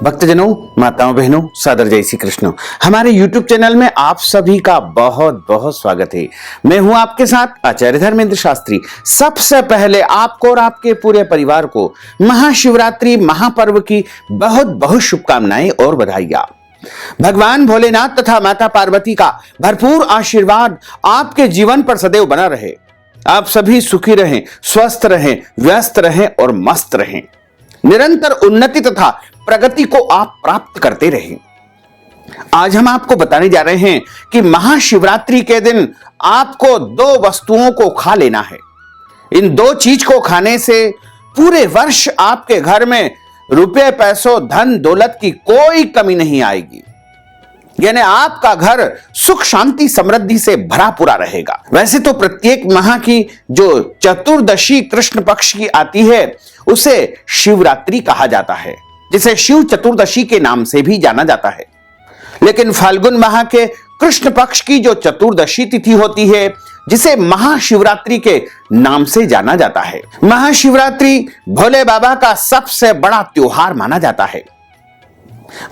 भक्तजनों, माताओं, बहनों, सादर जय श्री कृष्ण। हमारे YouTube चैनल में आप सभी का बहुत बहुत स्वागत है। मैं हूं आपके साथ आचार्य धर्मेंद्र शास्त्री। सबसे पहले आपको और आपके पूरे परिवार को महाशिवरात्रि महापर्व की बहुत बहुत शुभकामनाएं और बधाइयां। भगवान भोलेनाथ तथा माता पार्वती का भरपूर आशीर्वाद आपके जीवन पर सदैव बना रहे। आप सभी सुखी रहें, स्वस्थ रहें, व्यस्त रहें और मस्त रहें। निरंतर उन्नति तथा प्रगति को आप प्राप्त करते रहें। आज हम आपको बताने जा रहे हैं कि महाशिवरात्रि के दिन आपको दो वस्तुओं को खा लेना है। इन दो चीज को खाने से पूरे वर्ष आपके घर में रुपए, पैसों, धन दौलत की कोई कमी नहीं आएगी। यानी आपका घर सुख शांति समृद्धि से भरा पूरा रहेगा। वैसे तो प्रत्येक माह की जो चतुर्दशी कृष्ण पक्ष की आती है उसे शिवरात्रि कहा जाता है, जिसे शिव चतुर्दशी के नाम से भी जाना जाता है। लेकिन फाल्गुन माह के कृष्ण पक्ष की जो चतुर्दशी तिथि होती है, जिसे महाशिवरात्रि के नाम से जाना जाता है। महाशिवरात्रि भोले बाबा का सबसे बड़ा त्योहार माना जाता है।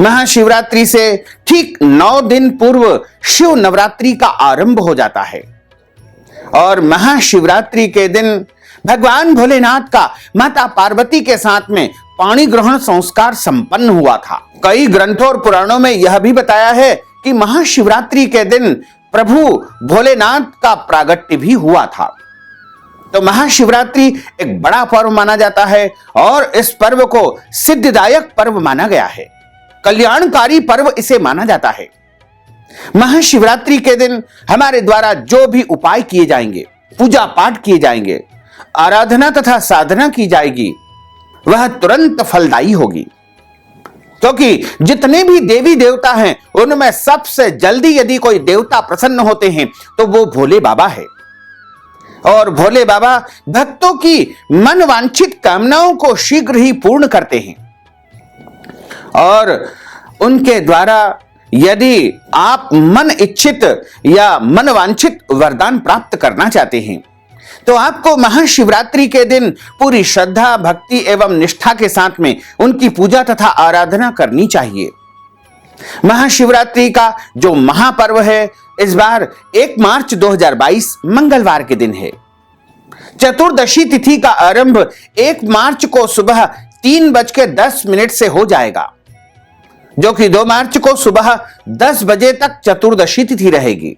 महाशिवरात्रि से ठीक 9 दिन पूर्व शिव नवरात्रि का आरंभ हो जाता है और महाशिवरात्रि के दिन भगवान भोलेनाथ का माता पार्वती के साथ में पाणी ग्रहण संस्कार संपन्न हुआ था। कई ग्रंथों और पुराणों में यह भी बताया है कि महाशिवरात्रि के दिन प्रभु भोलेनाथ का प्रागट्य भी हुआ था। तो महाशिवरात्रि एक बड़ा पर्व माना जाता है और इस पर्व को सिद्धिदायक पर्व माना गया है। कल्याणकारी पर्व इसे माना जाता है। महाशिवरात्रि के दिन हमारे द्वारा जो भी उपाय किए जाएंगे, पूजा पाठ किए जाएंगे, आराधना तथा साधना की जाएगी, वह तुरंत फलदायी होगी। क्योंकि जितने भी देवी देवता हैं उनमें सबसे जल्दी यदि कोई देवता प्रसन्न होते हैं तो वो भोले बाबा है। और भोले बाबा भक्तों की मन वांछित कामनाओं को शीघ्र ही पूर्ण करते हैं। और उनके द्वारा यदि आप मन इच्छित या मन वांछित वरदान प्राप्त करना चाहते हैं तो आपको महाशिवरात्रि के दिन पूरी श्रद्धा, भक्ति एवं निष्ठा के साथ में उनकी पूजा तथा आराधना करनी चाहिए। महाशिवरात्रि का जो महापर्व है इस बार 1 मार्च 2022 मंगलवार के दिन है। चतुर्दशी तिथि का आरंभ 1 मार्च को सुबह 3:10 से हो जाएगा, जो कि 2 मार्च को सुबह 10 बजे तक चतुर्दशी तिथि रहेगी।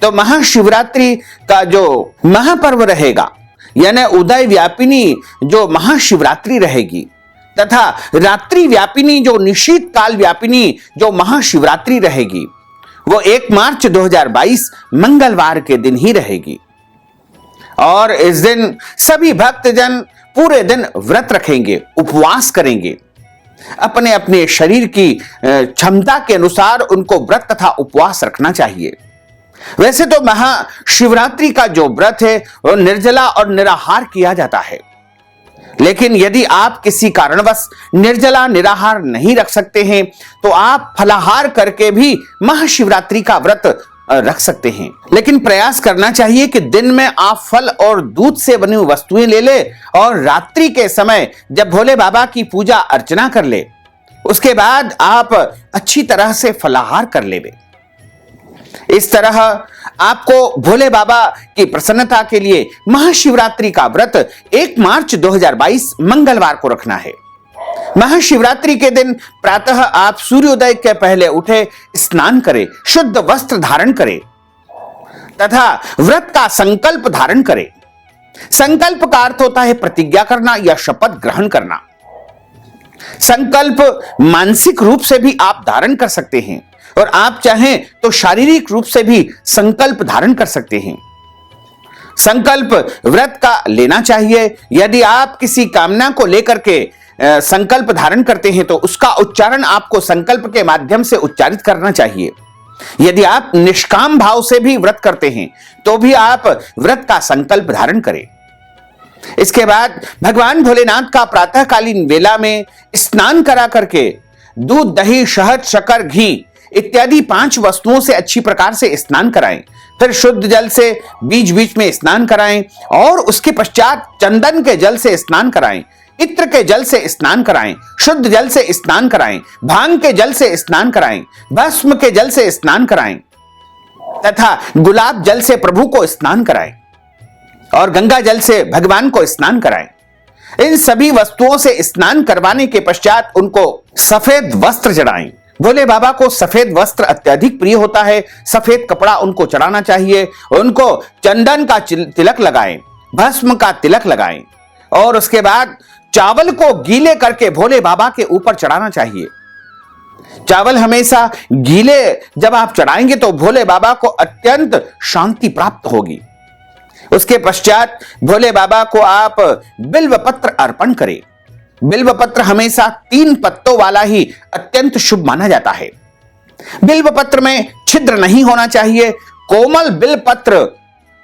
तो महाशिवरात्रि का जो महापर्व रहेगा यानी उदय व्यापिनी जो महाशिवरात्रि रहेगी तथा रात्रि व्यापिनी जो निशीत काल व्यापिनी जो महाशिवरात्रि रहेगी, वो 1 मार्च 2022 मंगलवार के दिन ही रहेगी। और इस दिन सभी भक्तजन पूरे दिन व्रत रखेंगे, उपवास करेंगे। अपने अपने शरीर की क्षमता के अनुसार उनको व्रत तथा उपवास रखना चाहिए। वैसे तो महाशिवरात्रि का जो व्रत है वो निर्जला और निराहार किया जाता है। लेकिन यदि आप किसी कारणवश निर्जला निराहार नहीं रख सकते हैं तो आप फलाहार करके भी महाशिवरात्रि का व्रत रख सकते हैं। लेकिन प्रयास करना चाहिए कि दिन में आप फल और दूध से बनी हुई वस्तुएं ले ले और रात्रि के समय जब भोले बाबा की पूजा अर्चना कर ले उसके बाद आप अच्छी तरह से फलाहार कर ले। इस तरह आपको भोले बाबा की प्रसन्नता के लिए महाशिवरात्रि का व्रत 1 मार्च 2022 मंगलवार को रखना है। महाशिवरात्रि के दिन प्रातः आप सूर्योदय के पहले उठे, स्नान करें, शुद्ध वस्त्र धारण करें तथा व्रत का संकल्प धारण करें। संकल्प का अर्थ होता है प्रतिज्ञा करना या शपथ ग्रहण करना। संकल्प मानसिक रूप से भी आप धारण कर सकते हैं और आप चाहें तो शारीरिक रूप से भी संकल्प धारण कर सकते हैं। संकल्प व्रत का लेना चाहिए। यदि आप किसी कामना को लेकर के संकल्प धारण करते हैं तो उसका उच्चारण आपको संकल्प के माध्यम से उच्चारित करना चाहिए। यदि आप निष्काम भाव से भी व्रत करते हैं तो भी आप व्रत का संकल्प धारण करें। इसके बाद भगवान भोलेनाथ का प्रातःकालीन वेला में स्नान करा करके दूध, दही, शहद, शक्कर, घी इत्यादि 5 वस्तुओं से अच्छी प्रकार से स्नान कराएं। फिर शुद्ध जल से बीच बीच में स्नान कराएं और उसके पश्चात चंदन के जल से स्नान कराएं। इत्र के जल से स्नान कराएं, शुद्ध जल से स्नान कराएं, भांग के जल से स्नान कराएं, भस्म के जल से स्नान कराएं तथा गुलाब जल से प्रभु को स्नान कराएं और गंगा जल से भगवान को स्नान कराएं। इन सभी वस्तुओं से स्नान करवाने के पश्चात उनको सफेद वस्त्र चढ़ाएं। भोले बाबा को सफेद वस्त्र अत्यधिक प्रिय होता है। सफेद कपड़ा उनको चढ़ाना चाहिए। उनको चंदन का तिलक लगाएं, भस्म का तिलक लगाएं और उसके बाद चावल को गीले करके भोले बाबा के ऊपर चढ़ाना चाहिए। चावल हमेशा गीले जब आप चढ़ाएंगे तो भोले बाबा को अत्यंत शांति प्राप्त होगी। उसके पश्चात भोले बाबा को आप बिल्व पत्र अर्पण करें। बिल्व पत्र हमेशा 3 पत्तों वाला ही अत्यंत शुभ माना जाता है। बिल्व पत्र में छिद्र नहीं होना चाहिए। कोमल बिल्व पत्र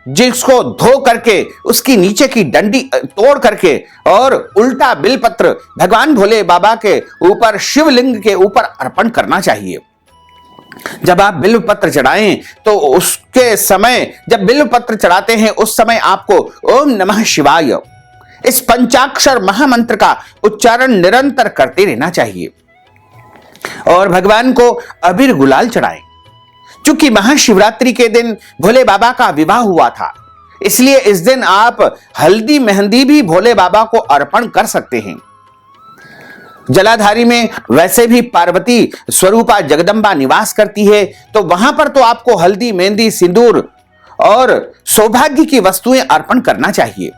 जिसको धो करके उसकी नीचे की डंडी तोड़ करके और उल्टा बिल्व पत्र भगवान भोले बाबा के ऊपर, शिवलिंग के ऊपर अर्पण करना चाहिए। जब आप बिल्व पत्र चढ़ाएं तो उसके समय, जब बिल्व पत्र चढ़ाते हैं उस समय आपको ओम नमः शिवाय इस पंचाक्षर महामंत्र का उच्चारण निरंतर करते रहना चाहिए और भगवान को अबीर गुलाल चढ़ाएं। क्योंकि महाशिवरात्रि के दिन भोले बाबा का विवाह हुआ था, इसलिए इस दिन आप हल्दी मेहंदी भी भोले बाबा को अर्पण कर सकते हैं। जलाधारी में वैसे भी पार्वती स्वरूपा जगदम्बा निवास करती है, तो वहां पर तो आपको हल्दी, मेहंदी, सिंदूर और सौभाग्य की वस्तुएं अर्पण करना चाहिए।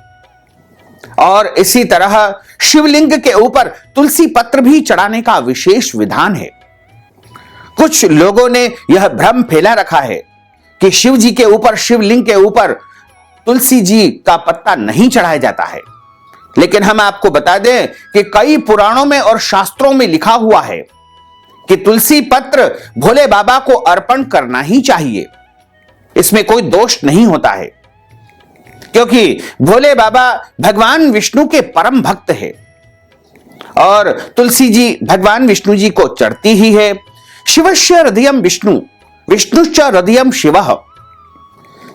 और इसी तरह शिवलिंग के ऊपर तुलसी पत्र भी चढ़ाने का विशेष विधान है। कुछ लोगों ने यह भ्रम फैला रखा है कि शिव जी के ऊपर, शिवलिंग के ऊपर तुलसी जी का पत्ता नहीं चढ़ाया जाता है, लेकिन हम आपको बता दें कि कई पुराणों में और शास्त्रों में लिखा हुआ है कि तुलसी पत्र भोले बाबा को अर्पण करना ही चाहिए। इसमें कोई दोष नहीं होता है, क्योंकि भोले बाबा भगवान विष्णु के परम भक्त है और तुलसी जी भगवान विष्णु जी को चढ़ती ही है। शिवस्य हृदयम विष्णु, विष्णुश्च हृदयम शिवः।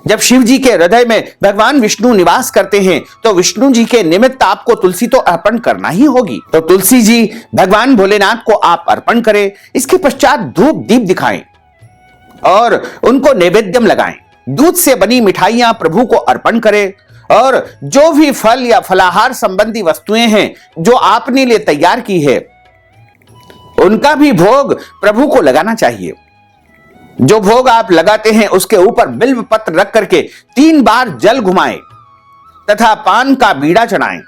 जब शिव जी के हृदय में भगवान विष्णु निवास करते हैं तो विष्णु जी के निमित्त आपको तुलसी तो अर्पण करना ही होगी। तो तुलसी जी भगवान भोलेनाथ को आप अर्पण करें। इसके पश्चात धूप दीप दिखाएं और उनको नैवेद्यम लगाएं। दूध से बनी मिठाइयां प्रभु को अर्पण करें और जो भी फल या फलाहार संबंधी वस्तुएं हैं जो आपने लिए तैयार की है, उनका भी भोग प्रभु को लगाना चाहिए। जो भोग आप लगाते हैं उसके ऊपर बिल्व पत्र रख करके 3 बार जल घुमाएं तथा पान का बीड़ा चढ़ाएं।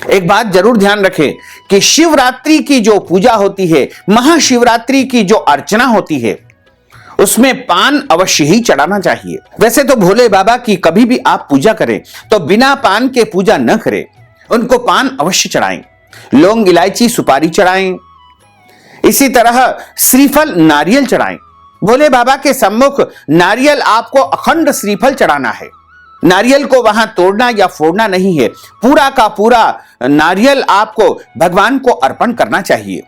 एक बात जरूर ध्यान रखें कि शिवरात्रि की जो पूजा होती है, महाशिवरात्रि की जो अर्चना होती है, उसमें पान अवश्य ही चढ़ाना चाहिए। वैसे तो भोले बाबा की कभी भी आप पूजा करें तो बिना पान के पूजा न करें, उनको पान अवश्य चढ़ाएं। लौंग, इलायची, सुपारी चढ़ाएं। इसी तरह श्रीफल, नारियल चढ़ाएं। भोले बाबा के सम्मुख नारियल आपको अखंड श्रीफल चढ़ाना है। नारियल को वहां तोड़ना या फोड़ना नहीं है, पूरा का पूरा नारियल आपको भगवान को अर्पण करना चाहिए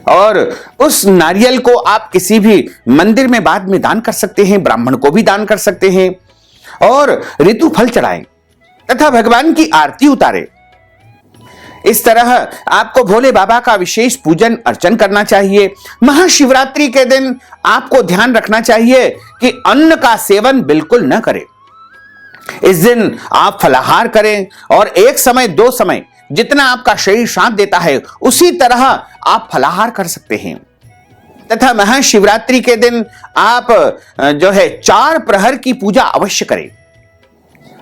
और उस नारियल को आप किसी भी मंदिर में बाद में दान कर सकते हैं, ब्राह्मण को भी दान कर सकते हैं और ऋतु फल चढ़ाएं तथा भगवान की आरती उतारें। इस तरह आपको भोले बाबा का विशेष पूजन अर्चन करना चाहिए। महाशिवरात्रि के दिन आपको ध्यान रखना चाहिए कि अन्न का सेवन बिल्कुल न करें। इस दिन आप फलाहार करें और एक समय 2 समय जितना आपका शरीर साथ देता है उसी तरह आप फलाहार कर सकते हैं। तथा महाशिवरात्रि के दिन आप जो है 4 प्रहर की पूजा अवश्य करें।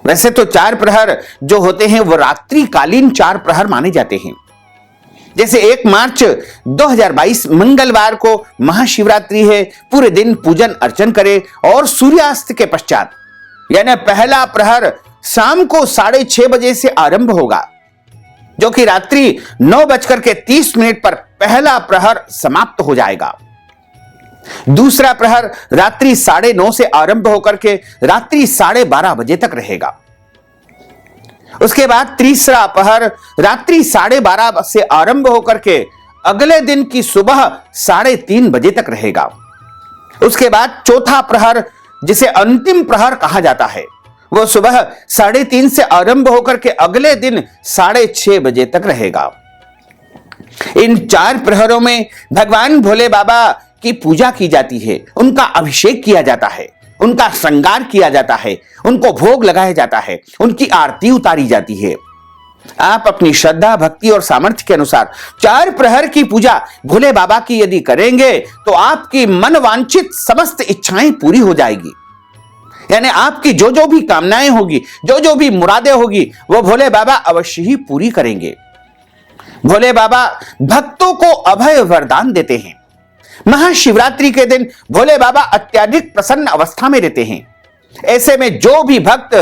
वैसे तो 4 प्रहर जो होते हैं वो रात्रिकालीन 4 प्रहर माने जाते हैं। जैसे 1 मार्च 2022 मंगलवार को महाशिवरात्रि है, पूरे दिन पूजन अर्चन करें और सूर्यास्त के पश्चात यानी पहला प्रहर शाम को 6:30 बजे से आरंभ होगा, जो कि रात्रि 9:30 पर पहला प्रहर समाप्त हो जाएगा। दूसरा प्रहर रात्रि 9:30 से आरंभ होकर के रात्रि 12:30 बजे तक रहेगा। उसके बाद तीसरा प्रहर रात्रि 12:30 से आरंभ होकर के अगले दिन की सुबह 3:30 बजे तक रहेगा। उसके बाद चौथा प्रहर, जिसे अंतिम प्रहर कहा जाता है, वो सुबह 3:30 से आरंभ होकर के अगले दिन 6:30 बजे तक रहेगा। इन 4 प्रहरों में भगवान भोले बाबा की पूजा की जाती है, उनका अभिषेक किया जाता है, उनका श्रृंगार किया जाता है, उनको भोग लगाया जाता है, उनकी आरती उतारी जाती है। आप अपनी श्रद्धा, भक्ति और सामर्थ्य के अनुसार 4 प्रहर की पूजा भोले बाबा की यदि करेंगे तो आपकी मन वांछित समस्त इच्छाएं पूरी हो जाएगी। यानी आपकी जो जो भी कामनाएं होगी, जो जो भी मुरादें होगी, वो भोले बाबा अवश्य ही पूरी करेंगे। भोले बाबा भक्तों को अभय वरदान देते हैं। महाशिवरात्रि के दिन भोले बाबा अत्यधिक प्रसन्न अवस्था में रहते हैं। ऐसे में जो भी भक्त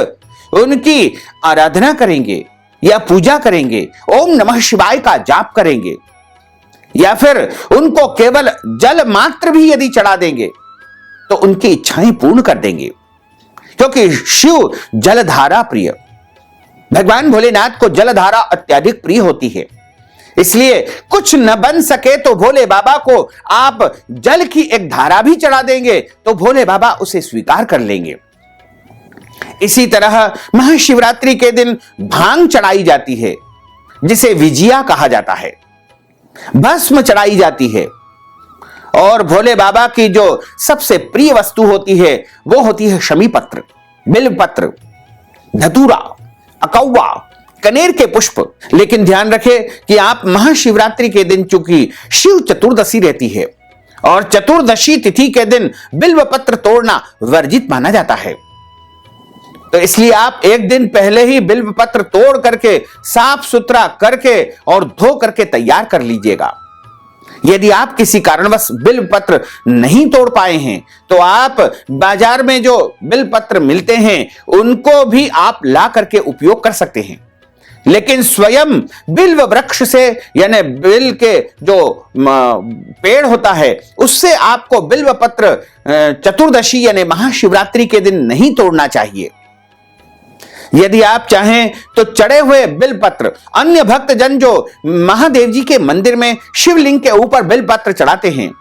उनकी आराधना करेंगे या पूजा करेंगे, ओम नमः शिवाय का जाप करेंगे, या फिर उनको केवल जल मात्र भी यदि चढ़ा देंगे तो उनकी इच्छाएं पूर्ण कर देंगे। क्योंकि शिव जलधारा प्रिय, भगवान भोलेनाथ को जलधारा अत्यधिक प्रिय होती है। इसलिए कुछ न बन सके तो भोले बाबा को आप जल की एक धारा भी चढ़ा देंगे तो भोले बाबा उसे स्वीकार कर लेंगे। इसी तरह महाशिवरात्रि के दिन भांग चढ़ाई जाती है, जिसे विजिया कहा जाता है, भस्म चढ़ाई जाती है, और भोले बाबा की जो सबसे प्रिय वस्तु होती है वो होती है शमी पत्र, बिल्व पत्र, धतूरा, अकौवा, कनेर के पुष्प। लेकिन ध्यान रखें कि आप महाशिवरात्रि के दिन, चूंकि शिव चतुर्दशी रहती है और चतुर्दशी तिथि के दिन बिल्व पत्र तोड़ना वर्जित माना जाता है, तो इसलिए आप एक दिन पहले ही बिल्व पत्र तोड़ करके साफ सुथरा करके और धो करके तैयार कर लीजिएगा। यदि आप किसी कारणवश बिल्व पत्र नहीं तोड़ पाए हैं तो आप बाजार में जो बिल्व पत्र मिलते हैं उनको भी आप ला करके उपयोग कर सकते हैं। लेकिन स्वयं बिल्व वृक्ष से, यानी बिल के जो पेड़ होता है, उससे आपको बिल्व पत्र चतुर्दशी यानी महाशिवरात्रि के दिन नहीं तोड़ना चाहिए। यदि आप चाहें तो चढ़े हुए बिलपत्र, अन्य भक्त जन जो महादेव जी के मंदिर में शिवलिंग के ऊपर बिलपत्र चढ़ाते हैं,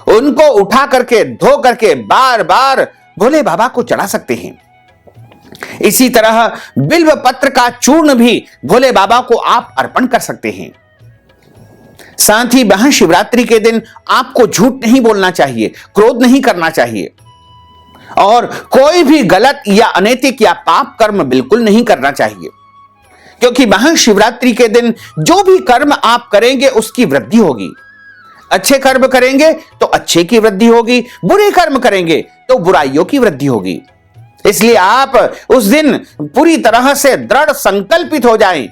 उनको उठा करके धो करके बार बार भोले बाबा को चढ़ा सकते हैं। इसी तरह बिल्व पत्र का चूर्ण भी भोले बाबा को आप अर्पण कर सकते हैं। साथ ही महाशिवरात्रि के दिन आपको झूठ नहीं बोलना चाहिए, क्रोध नहीं करना चाहिए, और कोई भी गलत या अनैतिक या पाप कर्म बिल्कुल नहीं करना चाहिए। क्योंकि महाशिवरात्रि के दिन जो भी कर्म आप करेंगे उसकी वृद्धि होगी। अच्छे कर्म करेंगे तो अच्छे की वृद्धि होगी, बुरे कर्म करेंगे तो बुराइयों की वृद्धि होगी। इसलिए आप उस दिन पूरी तरह से दृढ़ संकल्पित हो जाएं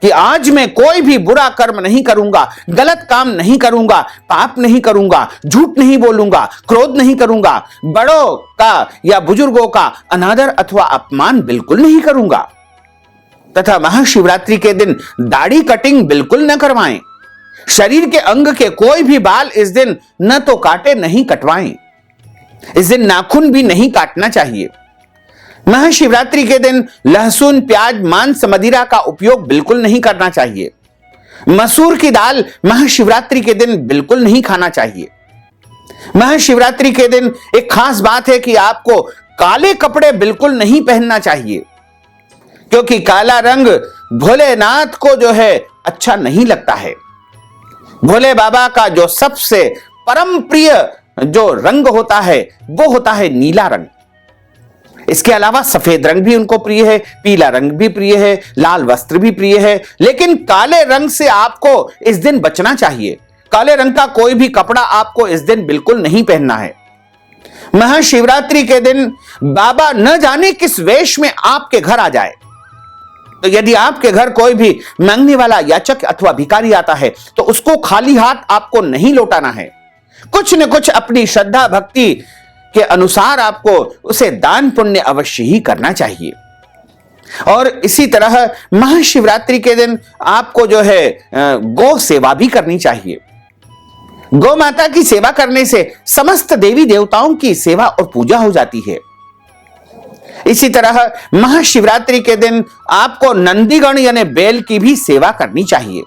कि आज मैं कोई भी बुरा कर्म नहीं करूंगा, गलत काम नहीं करूंगा, पाप नहीं करूंगा, झूठ नहीं बोलूंगा, क्रोध नहीं करूंगा, बड़ों का या बुजुर्गों का अनादर अथवा अपमान बिल्कुल नहीं करूंगा। तथा महाशिवरात्रि के दिन दाढ़ी कटिंग बिल्कुल न करवाएं। शरीर के अंग के कोई भी बाल इस दिन न तो काटे, नहीं कटवाएं। इस दिन नाखून भी नहीं काटना चाहिए। महाशिवरात्रि के दिन लहसुन, प्याज, मांस, मदिरा का उपयोग बिल्कुल नहीं करना चाहिए। मसूर की दाल महाशिवरात्रि के दिन बिल्कुल नहीं खाना चाहिए। महाशिवरात्रि के दिन एक खास बात है कि आपको काले कपड़े बिल्कुल नहीं पहनना चाहिए, क्योंकि काला रंग भोलेनाथ को जो है अच्छा नहीं लगता है। भोले बाबा का जो सबसे परम प्रिय जो रंग होता है वो होता है नीला रंग। इसके अलावा सफेद रंग भी उनको प्रिय है, पीला रंग भी प्रिय है, लाल वस्त्र भी प्रिय है, लेकिन काले रंग से आपको इस दिन बचना चाहिए। काले रंग का कोई भी कपड़ा आपको इस दिन बिल्कुल नहीं पहनना है। महाशिवरात्रि के दिन बाबा न जाने किस वेश में आपके घर आ जाए, तो यदि आपके घर कोई भी मांगने वाला याचक अथवा भिखारी आता है तो उसको खाली हाथ आपको नहीं लौटाना है। कुछ न कुछ अपनी श्रद्धा भक्ति के अनुसार आपको उसे दान पुण्य अवश्य ही करना चाहिए। और इसी तरह महाशिवरात्रि के दिन आपको जो है गौ सेवा भी करनी चाहिए। गौ माता की सेवा करने से समस्त देवी देवताओं की सेवा और पूजा हो जाती है। इसी तरह महाशिवरात्रि के दिन आपको नंदीगण यानी बैल की भी सेवा करनी चाहिए।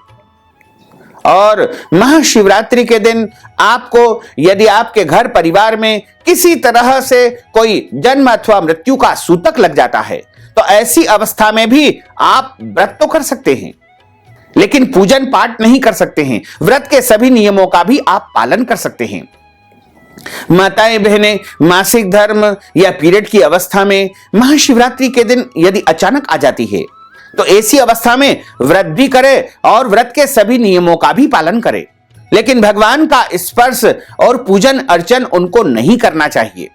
और महाशिवरात्रि के दिन आपको यदि आपके घर परिवार में किसी तरह से कोई जन्म अथवा मृत्यु का सूतक लग जाता है तो ऐसी अवस्था में भी आप व्रत तो कर सकते हैं, लेकिन पूजन पाठ नहीं कर सकते हैं। व्रत के सभी नियमों का भी आप पालन कर सकते हैं। माताएं बहनें मासिक धर्म या पीरियड की अवस्था में महाशिवरात्रि के दिन यदि अचानक आ जाती है तो ऐसी अवस्था में व्रत भी करे और व्रत के सभी नियमों का भी पालन करे, लेकिन भगवान का स्पर्श और पूजन अर्चन उनको नहीं करना चाहिए।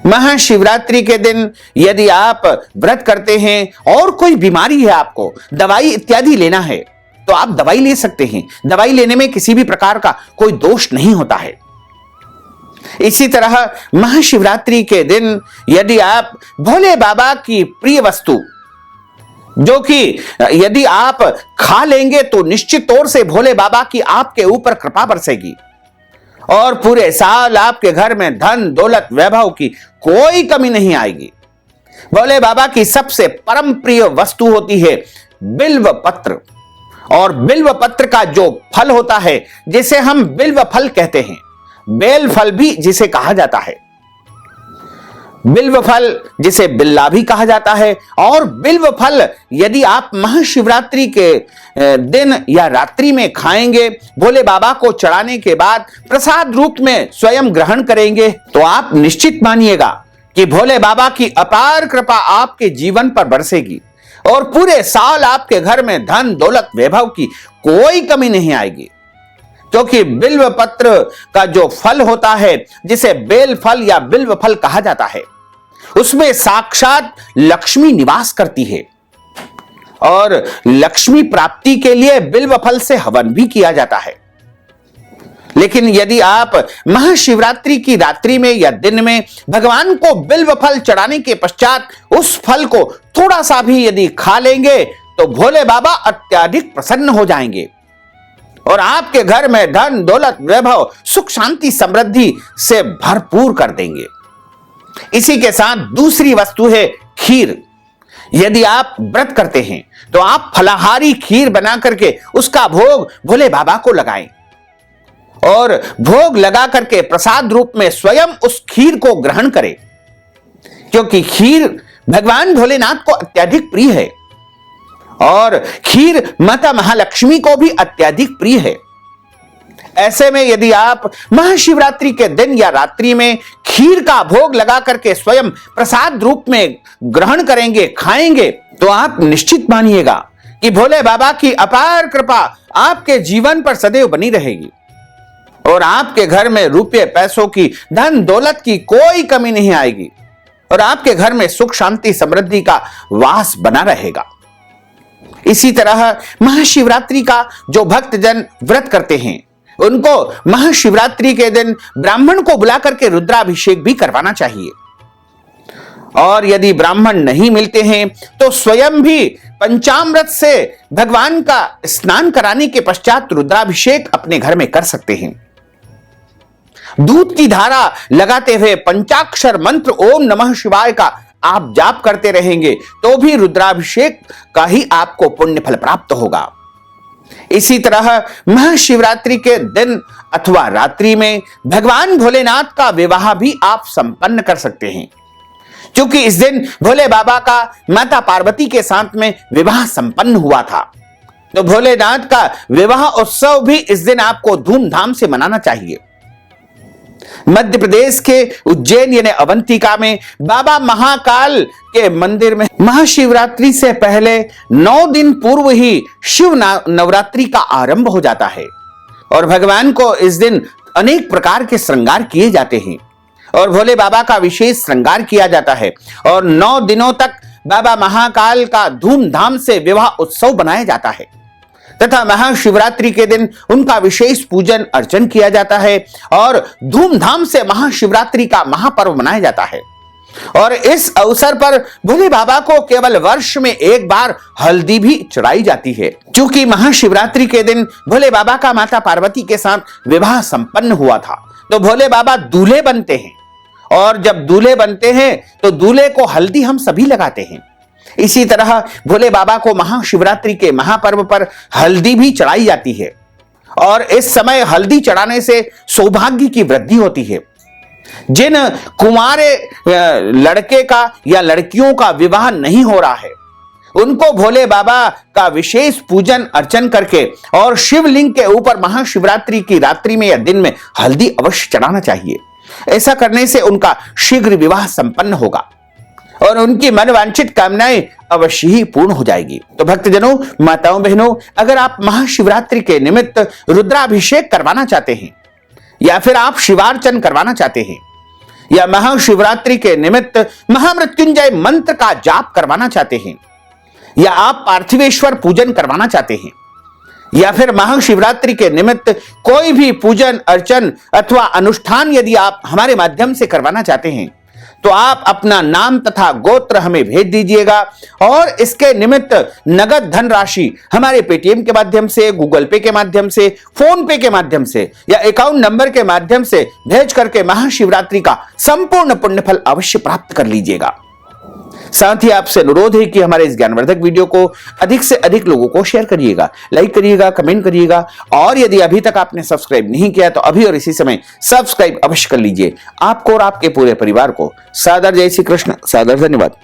महाशिवरात्रि के दिन यदि आप व्रत करते हैं और कोई बीमारी है, आपको दवाई इत्यादि लेना है तो आप दवाई ले सकते हैं। दवाई लेने में किसी भी प्रकार का कोई दोष नहीं होता है। इसी तरह महाशिवरात्रि के दिन यदि आप भोले बाबा की प्रिय वस्तु, जो कि यदि आप खा लेंगे तो निश्चित तौर से भोले बाबा की आपके ऊपर कृपा बरसेगी और पूरे साल आपके घर में धन दौलत वैभव की कोई कमी नहीं आएगी। भोले बाबा की सबसे परम प्रिय वस्तु होती है बिल्व पत्र, और बिल्व पत्र का जो फल होता है जिसे हम बिल्व फल कहते हैं, बेल फल भी जिसे कहा जाता है, बिल्व फल जिसे बिल्ला भी कहा जाता है। और बिल्व फल यदि आप महाशिवरात्रि के दिन या रात्रि में खाएंगे, भोले बाबा को चढ़ाने के बाद प्रसाद रूप में स्वयं ग्रहण करेंगे, तो आप निश्चित मानिएगा कि भोले बाबा की अपार कृपा आपके जीवन पर बरसेगी और पूरे साल आपके घर में धन दौलत वैभव की कोई कमी नहीं आएगी। क्योंकि बिल्व पत्र का जो फल होता है जिसे बेल फल या बिल्व फल कहा जाता है, उसमें साक्षात लक्ष्मी निवास करती है और लक्ष्मी प्राप्ति के लिए बिल्व फल से हवन भी किया जाता है। लेकिन यदि आप महाशिवरात्रि की रात्रि में या दिन में भगवान को बिल्व फल चढ़ाने के पश्चात उस फल को थोड़ा सा भी यदि खा लेंगे तो भोले बाबा अत्यधिक प्रसन्न हो जाएंगे और आपके घर में धन दौलत वैभव सुख शांति समृद्धि से भरपूर कर देंगे। इसी के साथ दूसरी वस्तु है खीर। यदि आप व्रत करते हैं तो आप फलाहारी खीर बना करके उसका भोग भोले बाबा को लगाएं और भोग लगा करके प्रसाद रूप में स्वयं उस खीर को ग्रहण करें, क्योंकि खीर भगवान भोलेनाथ को अत्यधिक प्रिय है और खीर माता महालक्ष्मी को भी अत्यधिक प्रिय है। ऐसे में यदि आप महाशिवरात्रि के दिन या रात्रि में खीर का भोग लगा करके स्वयं प्रसाद रूप में ग्रहण करेंगे, खाएंगे, तो आप निश्चित मानिएगा कि भोले बाबा की अपार कृपा आपके जीवन पर सदैव बनी रहेगी और आपके घर में रुपये पैसों की धन दौलत की कोई कमी नहीं आएगी और आपके घर में सुख शांति समृद्धि का वास बना रहेगा। इसी तरह महाशिवरात्रि का जो भक्तजन व्रत करते हैं उनको महाशिवरात्रि के दिन ब्राह्मण को बुला करके रुद्राभिषेक भी करवाना चाहिए और यदि ब्राह्मण नहीं मिलते हैं तो स्वयं भी पंचामृत से भगवान का स्नान कराने के पश्चात रुद्राभिषेक अपने घर में कर सकते हैं। दूध की धारा लगाते हुए पंचाक्षर मंत्र ओम नमः शिवाय का आप जाप करते रहेंगे तो भी रुद्राभिषेक का ही आपको पुण्य फल प्राप्त होगा। इसी तरह महाशिवरात्रि के दिन अथवा रात्रि में भगवान भोलेनाथ का विवाह भी आप संपन्न कर सकते हैं, क्योंकि इस दिन भोले बाबा का माता पार्वती के साथ में विवाह संपन्न हुआ था। तो भोलेनाथ का विवाह उत्सव भी इस दिन आपको धूमधाम से मनाना चाहिए। मध्य प्रदेश के उज्जैन यानी अवंतिका में बाबा महाकाल के मंदिर में महाशिवरात्रि से पहले 9 दिन पूर्व ही शिव नवरात्रि का आरंभ हो जाता है और भगवान को इस दिन अनेक प्रकार के श्रृंगार किए जाते हैं और भोले बाबा का विशेष श्रृंगार किया जाता है और 9 दिनों तक बाबा महाकाल का धूमधाम से विवाह उत्सव बनाया जाता है तथा महाशिवरात्रि के दिन उनका विशेष पूजन अर्चन किया जाता है और धूमधाम से महाशिवरात्रि का महापर्व मनाया जाता है। और इस अवसर पर भोले बाबा को केवल वर्ष में एक बार हल्दी भी चढ़ाई जाती है, क्योंकि महाशिवरात्रि के दिन भोले बाबा का माता पार्वती के साथ विवाह संपन्न हुआ था। तो भोले बाबा दूल्हे बनते हैं और जब दूल्हे बनते हैं तो दूल्हे को हल्दी हम सभी लगाते हैं। इसी तरह भोले बाबा को महाशिवरात्रि के महापर्व पर हल्दी भी चढ़ाई जाती है और इस समय हल्दी चढ़ाने से सौभाग्य की वृद्धि होती है। जिन कुंवारे लड़के का या लड़कियों का विवाह नहीं हो रहा है उनको भोले बाबा का विशेष पूजन अर्चन करके और शिवलिंग के ऊपर महाशिवरात्रि की रात्रि में या दिन में हल्दी अवश्य चढ़ाना चाहिए। ऐसा करने से उनका शीघ्र विवाह संपन्न होगा और उनकी मनवांछित कामनाएं अवश्य ही पूर्ण हो जाएगी। तो भक्तजनों, माताओं, बहनों, अगर आप महाशिवरात्रि के निमित्त रुद्राभिषेक करवाना चाहते हैं या फिर आप शिवार्चन करवाना चाहते हैं या महाशिवरात्रि के निमित्त महामृत्युंजय मंत्र का जाप करवाना चाहते हैं या आप पार्थिवेश्वर पूजन करवाना चाहते हैं या फिर महाशिवरात्रि के निमित्त कोई भी पूजन अर्चन अथवा अनुष्ठान यदि आप हमारे माध्यम से करवाना चाहते हैं तो आप अपना नाम तथा गोत्र हमें भेज दीजिएगा और इसके निमित्त नगद धनराशि हमारे पेटीएम के माध्यम से, गूगल पे के माध्यम से, फोन पे के माध्यम से या अकाउंट नंबर के माध्यम से भेज करके महाशिवरात्रि का संपूर्ण पुण्यफल अवश्य प्राप्त कर लीजिएगा। साथ ही आपसे अनुरोध है कि हमारे इस ज्ञानवर्धक वीडियो को अधिक से अधिक लोगों को शेयर करिएगा, लाइक करिएगा, कमेंट करिएगा और यदि अभी तक आपने सब्सक्राइब नहीं किया तो अभी और इसी समय सब्सक्राइब अवश्य कर लीजिए। आपको और आपके पूरे परिवार को सादर जय श्री कृष्ण, सादर धन्यवाद।